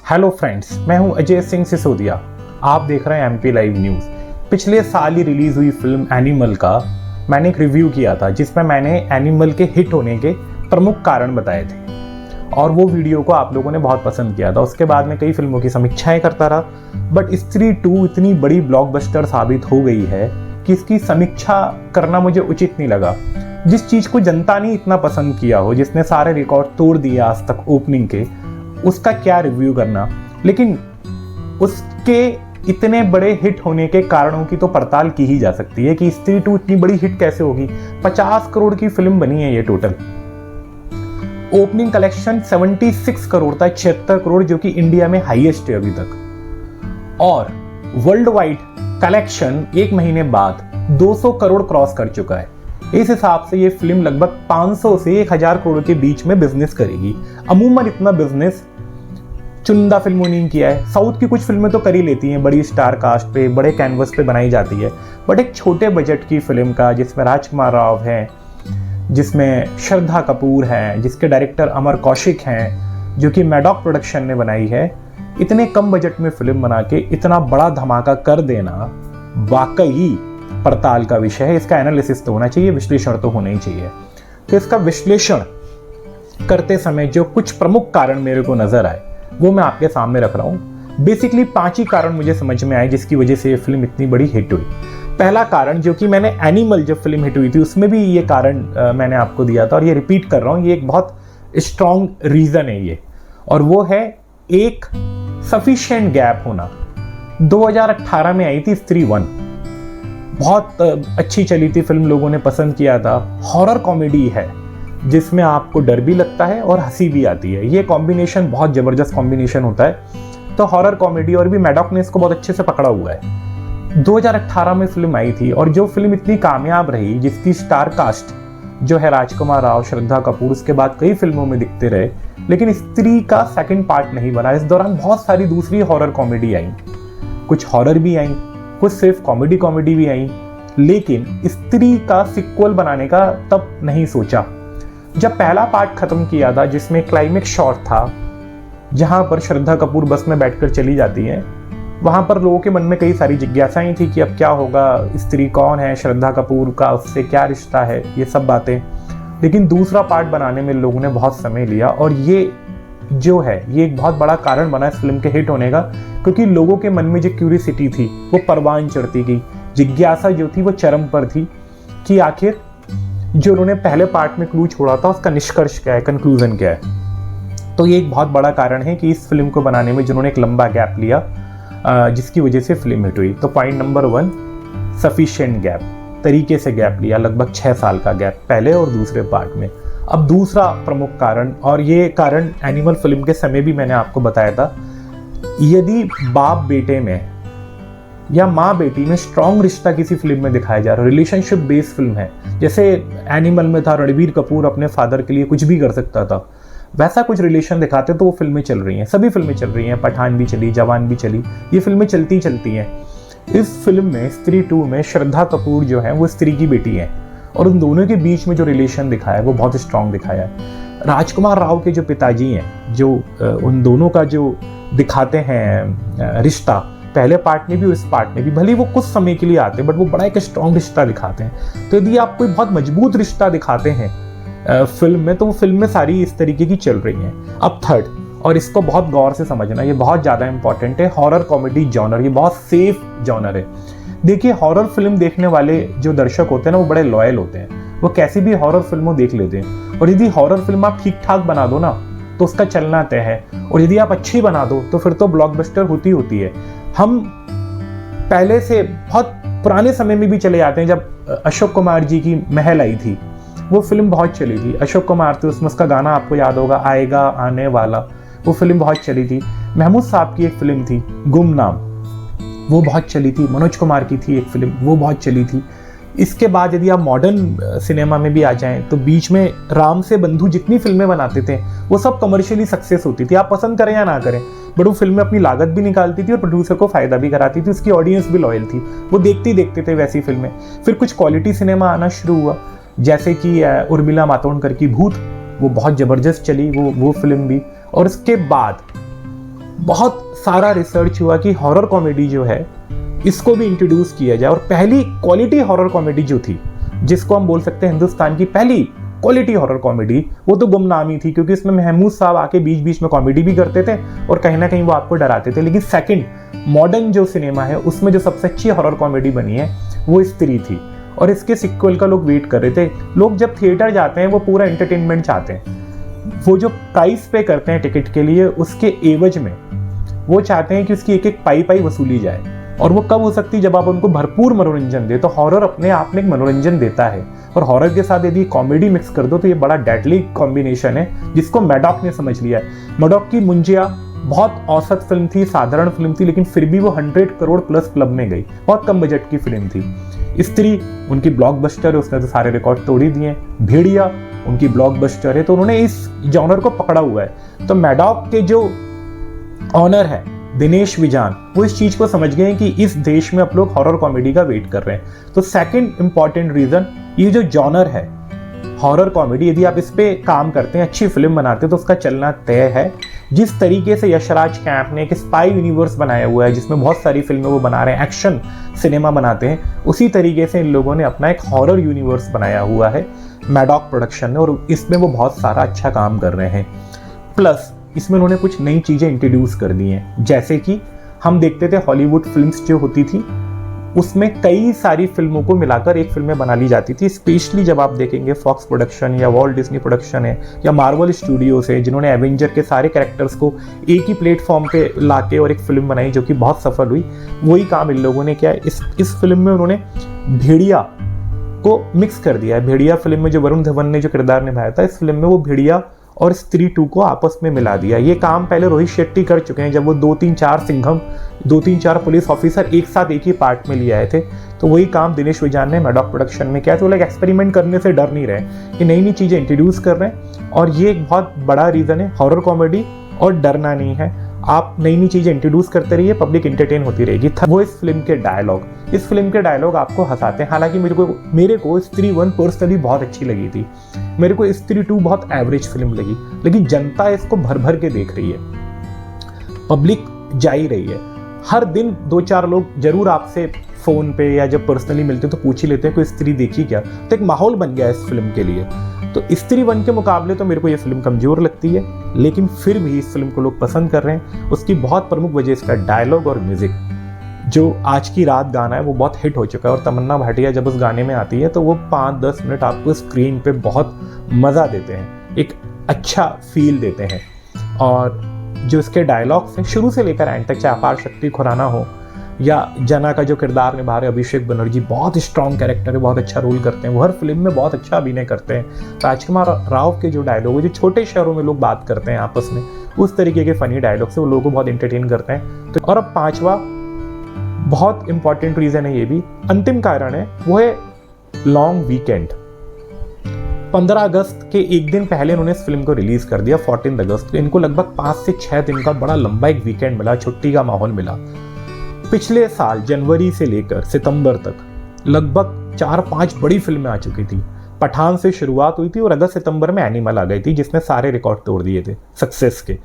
Hello friends, मैं हूं अजय सिंह सिसोदिया। आप देख रहे हैं एमपी लाइव न्यूज़। पिछले साल ही रिलीज़ हुई फिल्म एनिमल का मैंने एक रिव्यू किया था, जिसमें मैंने एनिमल के हिट होने के प्रमुख कारण बताए थे और वो वीडियो को आप लोगों ने बहुत पसंद किया था। उसके बाद मैं कई फिल्मों की समीक्षाएं करता रहा, बट स्त्री 2 इतनी बड़ी ब्लॉकबस्टर साबित हो गई है कि इसकी समीक्षा करना मुझे उचित नहीं लगा। जिस चीज़ को जनता ने इतना पसंद किया हो, जिसने सारे रिकॉर्ड तोड़ दिए आज तक ओपनिंग के, उसका क्या रिव्यू करना। लेकिन उसके इतने बड़े हिट होने के कारणों की तो पड़ताल की ही जा सकती है कि स्त्री 2 इतनी बड़ी हिट कैसे होगी। 50 करोड़ की फिल्म बनी है ये टोटल। ओपनिंग कलेक्शन 76 करोड़ था, 76 करोड़, जो कि इंडिया में हाईएस्ट है अभी तक। और वर्ल्ड वाइड कलेक्शन एक महीने बाद 200 करोड़ क्रॉस कर चुका है। इस हिसाब से ये फिल्म लगभग 500 से 1000 करोड़ के बीच में बिजनेस करेगी। अमूमन इतना बिजनेस चुनिंदा फिल्मों ने किया है। साउथ की कुछ फिल्में तो कर ही लेती हैं, बड़ी स्टार कास्ट पे, बड़े कैनवस पे बनाई जाती है, बट एक छोटे बजट की फिल्म का, जिसमें राजकुमार राव है, जिसमें श्रद्धा कपूर है, जिसके डायरेक्टर अमर कौशिक हैं, जो कि मैडॉक प्रोडक्शन ने बनाई है, इतने कम बजट में फिल्म बना के इतना बड़ा धमाका कर देना वाकई पड़ताल का विषय है। इसका एनालिसिस तो होना चाहिए, विश्लेषण तो होना ही चाहिए। तो इसका विश्लेषण करते समय जो कुछ प्रमुख कारण मेरे को नजर आए वो मैं आपके सामने रख रहा हूं। बेसिकली 5 ही कारण मुझे समझ में आए जिसकी वजह से ये फिल्म इतनी बड़ी हिट हुई। पहला कारण, जो कि मैंने एनिमल जब फिल्म हिट हुई थी उसमें भी ये कारण मैंने आपको दिया था और ये रिपीट कर रहा हूं, ये एक बहुत स्ट्रॉन्ग रीजन है ये, और वो है एक सफिशिएंट गैप होना। 2018 में आई थी स्त्री 1, बहुत अच्छी चली थी फिल्म, लोगों ने पसंद किया था। हॉरर कॉमेडी है जिसमें आपको डर भी लगता है और हंसी भी आती है। ये कॉम्बिनेशन बहुत ज़बरदस्त कॉम्बिनेशन होता है। तो हॉरर कॉमेडी, और भी मैडॉक ने इसको बहुत अच्छे से पकड़ा हुआ है। 2018 में फिल्म आई थी और जो फिल्म इतनी कामयाब रही, जिसकी स्टार कास्ट जो है राजकुमार राव, श्रद्धा कपूर, उसके बाद कई फिल्मों में दिखते रहे, लेकिन स्त्री का सेकंड पार्ट नहीं बना। इस दौरान बहुत सारी दूसरी हॉरर कॉमेडी आई, कुछ हॉरर भी आई, कुछ सिर्फ कॉमेडी भी आई, लेकिन स्त्री का सिक्वल बनाने का तब नहीं सोचा। जब पहला पार्ट खत्म किया था, जिसमें क्लाइमेक्स शॉट था जहां पर श्रद्धा कपूर बस में बैठकर चली जाती है, वहां पर लोगों के मन में कई सारी जिज्ञासाएं थी कि अब क्या होगा, स्त्री कौन है, श्रद्धा कपूर का उससे क्या रिश्ता है, ये सब बातें। लेकिन दूसरा पार्ट बनाने में लोगों ने बहुत समय लिया और ये जो है ये एक बहुत बड़ा कारण बना इस फिल्म के हिट होने का, क्योंकि लोगों के मन में जो क्यूरियोसिटी थी वो परवान चढ़ती गई। जिज्ञासा जो थी वो चरम पर थी कि आखिर जो उन्होंने पहले पार्ट में क्लू छोड़ा था उसका निष्कर्ष क्या है, कंक्लूजन क्या है। तो ये एक बहुत बड़ा कारण है कि इस फिल्म को बनाने में जिन्होंने एक लंबा गैप लिया, जिसकी वजह से फिल्म हिट हुई। तो पॉइंट नंबर 1, सफिशिएंट गैप, तरीके से गैप लिया, लगभग 6 साल का गैप पहले और दूसरे पार्ट में। अब दूसरा प्रमुख कारण, और ये कारण एनिमल फिल्म के समय भी मैंने आपको बताया था, यदि बाप बेटे में या माँ बेटी में स्ट्रॉन्ग रिश्ता किसी फिल्म में दिखाया जा रहा है, रिलेशनशिप बेस्ड फिल्म है, जैसे एनिमल में था रणबीर कपूर अपने फादर के लिए कुछ भी कर सकता था, वैसा कुछ रिलेशन दिखाते तो वो फिल्में चल रही हैं। सभी फिल्में चल रही हैं, पठान भी चली, जवान भी चली, ये फिल्में चलती हैं। इस फिल्म में स्त्री 2 में श्रद्धा कपूर जो है वो स्त्री की बेटी है और उन दोनों के बीच में जो रिलेशन दिखाया है वो बहुत स्ट्रॉन्ग दिखाया है। राजकुमार राव के जो पिताजी हैं, जो उन दोनों का जो दिखाते हैं रिश्ता, पहले पार्ट में भी और इस पार्ट में भी, भले वो कुछ समय के लिए आते हैं बट वो बड़ा एक स्ट्रॉन्ग रिश्ता दिखाते हैं। तो यदि आप कोई बहुत मजबूत रिश्ता दिखाते हैं फिल्म में, तो वो फिल्म में सारी इस तरीके की चल रही हैं। अब थर्ड, और इसको बहुत गौर से समझना, ये बहुत ज़्यादा इंपॉर्टेंट है, हॉरर कॉमेडी जॉनर, ये बहुत सेफ जॉनर है। देखिए, हॉरर फिल्म देखने वाले जो दर्शक होते हैं ना, वो बड़े लॉयल होते हैं, वो कैसी भी हॉरर फिल्मों देख लेते हैं। और यदि हॉरर फिल्म आप ठीक ठाक बना दो ना तो उसका चलना तय है, और यदि आप अच्छी बना दो तो फिर तो ब्लॉकबस्टर होती है। हम पहले से बहुत पुराने समय में भी चले जाते हैं, जब अशोक कुमार जी की महल आई थी, वो फिल्म बहुत चली थी। अशोक कुमार थे उसमें, उसका गाना आपको याद होगा, आएगा आने वाला, वो फिल्म बहुत चली थी। महमूद साहब की एक फिल्म थी गुमनाम, वो बहुत चली थी। मनोज कुमार की थी एक फिल्म, वो बहुत चली थी। इसके बाद यदि आप मॉडर्न सिनेमा में भी आ जाएं तो बीच में राम से बंधु जितनी फिल्में बनाते थे वो सब कमर्शियली सक्सेस होती थी, आप पसंद करें या ना करें, बट वो फिल्में अपनी लागत भी निकालती थी और प्रोड्यूसर को फायदा भी कराती थी, उसकी ऑडियंस भी लॉयल थी, वो देखते थे वैसी फिल्में। फिर कुछ क्वालिटी सिनेमा आना शुरू हुआ, जैसे कि उर्मिला मातोंडकर की भूत, वो बहुत ज़बरदस्त चली वो फिल्म भी। और उसके बाद बहुत सारा रिसर्च हुआ कि हॉरर कॉमेडी जो है इसको भी इंट्रोड्यूस किया जाए। और पहली क्वालिटी हॉरर कॉमेडी जो थी, जिसको हम बोल सकते हैं हिंदुस्तान की पहली क्वालिटी हॉरर कॉमेडी, वो तो गुमनामी थी, क्योंकि इसमें महमूद साहब आके बीच बीच में कॉमेडी भी करते थे और कहीं ना कहीं वो आपको डराते थे। लेकिन सेकंड मॉडर्न जो सिनेमा है उसमें जो सबसे अच्छी हॉरर कॉमेडी बनी है वो स्त्री थी, और इसके सिक्वल का लोग वेट कर रहे थे। लोग जब थिएटर जाते हैं वो पूरा एंटरटेनमेंट चाहते हैं, वो जो प्राइस पे करते हैं टिकट के लिए उसके एवज में वो चाहते हैं कि उसकी एक एक पाई वसूली जाए। और वो कब हो सकती है, जब आप उनको भरपूर मनोरंजन दे। तो हॉरर अपने आप में एक मनोरंजन देता है, और हॉरर के साथ यदि कॉमेडी मिक्स कर दो तो ये बड़ा डेडली कॉम्बिनेशन है, जिसको मैडॉक ने समझ लिया है। मैडॉक की मुंजिया बहुत औसत फिल्म थी, साधारण फिल्म थी, लेकिन फिर भी वो 100 करोड़ प्लस क्लब में गई। बहुत कम बजट की फिल्म थी। स्त्री उनकी ब्लॉकबस्टर है, उसने तो सारे रिकॉर्ड तोड़ ही दिए। भेड़िया उनकी ब्लॉकबस्टर है, तो उन्होंने इस जॉनर को पकड़ा हुआ है। तो मैडॉक के जो ऑनर है दिनेश विजान, वो इस चीज को समझ गए हैं कि इस देश में आप लोग हॉरर कॉमेडी का वेट कर रहे हैं। तो सेकंड इंपॉर्टेंट रीजन, ये जो जॉनर है हॉरर कॉमेडी, यदि आप इस पे काम करते हैं, अच्छी फिल्म बनाते हैं, तो उसका चलना तय है। जिस तरीके से यशराज कैंप ने एक स्पाई यूनिवर्स बनाया हुआ है, जिसमें बहुत सारी फिल्में वो बना रहे हैं, एक्शन सिनेमा बनाते हैं, उसी तरीके से इन लोगों ने अपना एक हॉरर यूनिवर्स बनाया हुआ है मैडॉक प्रोडक्शन ने, और इसमें वो बहुत सारा अच्छा काम कर रहे हैं। प्लस इसमें उन्होंने कुछ नई चीजें इंट्रोड्यूस कर दी हैं, जैसे कि हम देखते थे हॉलीवुड फिल्म्स जो होती थी उसमें कई सारी फिल्मों को मिलाकर एक फिल्म में बना ली जाती थी। स्पेशली जब आप देखेंगे फॉक्स प्रोडक्शन या वॉल्ट डिज्नी प्रोडक्शन है या मार्वल स्टूडियोज है, जिन्होंने एवेंजर के सारे कैरेक्टर्स को एक ही प्लेटफॉर्म पे लाके और एक फिल्म बनाई जो कि बहुत सफल हुई, वही काम इन लोगों ने किया है। इस फिल्म में उन्होंने भेड़िया को मिक्स कर दिया है। भेड़िया फिल्म में जो वरुण धवन ने जो किरदार निभाया था, इस फिल्म में वो भेड़िया और स्त्री 2 को आपस में मिला दिया। ये काम पहले रोहित शेट्टी कर चुके हैं, जब वो 2-3-4 सिंघम, 2-3-4 पुलिस ऑफिसर एक साथ एक ही पार्ट में लिए आए थे। तो वही काम दिनेश विजान ने मैडॉक प्रोडक्शन में किया। तो लोग एक्सपेरिमेंट करने से डर नहीं रहे, ये नई नई चीजें इंट्रोड्यूस कर रहे हैं, और ये एक बहुत बड़ा रीजन है हॉरर कॉमेडी, और डरना नहीं है। आप नई नई चीजें इंट्रोड्यूस करते रहिए, पब्लिक एंटरटेन होती रहेगी। वो इस फिल्म के डायलॉग आपको हंसाते हैं। हालांकि मेरे को स्त्री 1 पर्सनली बहुत अच्छी लगी थी, मेरे को स्त्री 2 बहुत एवरेज फिल्म लगी, लेकिन जनता इसको भर भर के देख रही है, पब्लिक जा ही रही है। हर दिन 2-4 लोग जरूर आपसे फोन पे या जब पर्सनली मिलते तो पूछ ही लेते हैं कोई स्त्री देखी क्या। तो एक माहौल बन गया इस फिल्म के लिए। तो स्त्री 1 के मुकाबले तो मेरे को ये फिल्म कमजोर लगती है, लेकिन फिर भी इस फिल्म को लोग पसंद कर रहे हैं। उसकी बहुत प्रमुख वजह इसका डायलॉग और म्यूजिक। जो आज की रात गाना है वो बहुत हिट हो चुका है, और तमन्ना भाटिया जब उस गाने में आती है तो वो 5-10 मिनट आपको स्क्रीन पे बहुत मज़ा देते हैं, एक अच्छा फील देते हैं। और जो इसके डायलॉग्स हैं शुरू से लेकर एंड तक, चाहे अपार शक्ति खुराना हो या जना का जो किरदार निभा रहे अभिषेक बनर्जी, बहुत स्ट्रॉन्ग कैरेक्टर है, बहुत अच्छा रोल करते हैं, वो हर फिल्म में बहुत अच्छा अभिनय करते हैं। राजकुमार राव के जो डायलॉग है, जो छोटे शहरों में लोग बात करते हैं आपस में, उस तरीके के फनी डायलॉग से वो लोगों को बहुत एंटरटेन करते हैं। तो और अब 5वां बहुत इंपॉर्टेंट रीजन है, ये भी अंतिम कारण है, वो है लॉन्ग वीकेंड। 15 अगस्त के एक दिन पहले उन्होंने इस फिल्म को रिलीज कर दिया, 14 अगस्त को। इनको लगभग 5 से 6 दिन का बड़ा लंबा एक वीकेंड मिला, छुट्टी का माहौल मिला। पिछले साल जनवरी से लेकर सितंबर तक लगभग 4-5 बड़ी फिल्में आ चुकी थी। पठान से शुरुआत हुई थी और अगस्त सितंबर में एनिमल आ गई थी, जिसने सारे रिकॉर्ड तोड़ दिए थे सक्सेस के।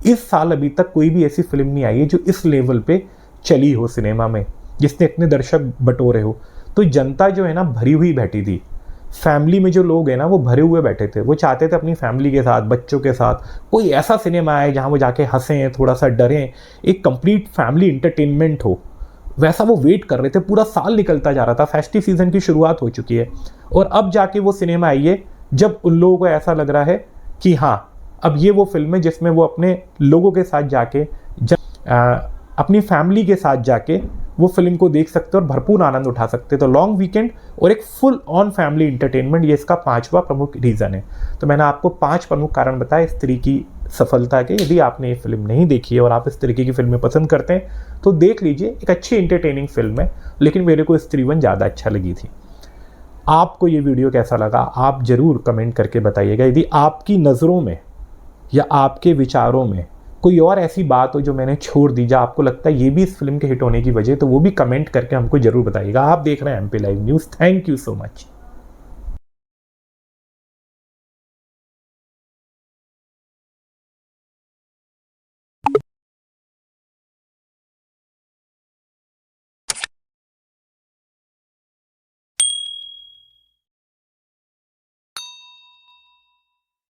इस साल अभी तक कोई भी ऐसी फिल्म नहीं आई है जो इस लेवल पे चली हो सिनेमा में, जिसने इतने दर्शक बटोरे हो। तो जनता जो है ना भरी हुई बैठी थी, फैमिली में जो लोग हैं ना वो भरे हुए बैठे थे, वो चाहते थे अपनी फैमिली के साथ, बच्चों के साथ कोई ऐसा सिनेमा आए जहाँ वो जाके हंसें, थोड़ा सा डरें, एक कंप्लीट फैमिली इंटरटेनमेंट हो, वैसा वो वेट कर रहे थे। पूरा साल निकलता जा रहा था, फेस्टिव सीजन की शुरुआत हो चुकी है, और अब जाके वो सिनेमा आई है जब उन लोगों को ऐसा लग रहा है कि हाँ अब ये वो फिल्म है जिसमें वो अपने लोगों के साथ जाके, अपनी फैमिली के साथ जाके वो फिल्म को देख सकते और भरपूर आनंद उठा सकते। तो लॉन्ग वीकेंड और एक फुल ऑन फैमिली इंटरटेनमेंट, ये इसका 5वां प्रमुख रीज़न है। तो मैंने आपको 5 प्रमुख कारण बताए इस तरीके की सफलता के। यदि आपने ये फिल्म नहीं देखी है और आप इस तरीके की फिल्में पसंद करते हैं तो देख लीजिए, एक अच्छी इंटरटेनिंग फिल्म है, लेकिन मेरे को स्त्री 1 ज़्यादा अच्छा लगी थी। आपको ये वीडियो कैसा लगा आप ज़रूर कमेंट करके बताइएगा। यदि आपकी नज़रों में या आपके विचारों में कोई और ऐसी बात हो जो मैंने छोड़ दी, जो आपको लगता है ये भी इस फिल्म के हिट होने की वजह, तो वो भी कमेंट करके हमको जरूर बताइएगा। आप देख रहे हैं MP live news. Thank you so much.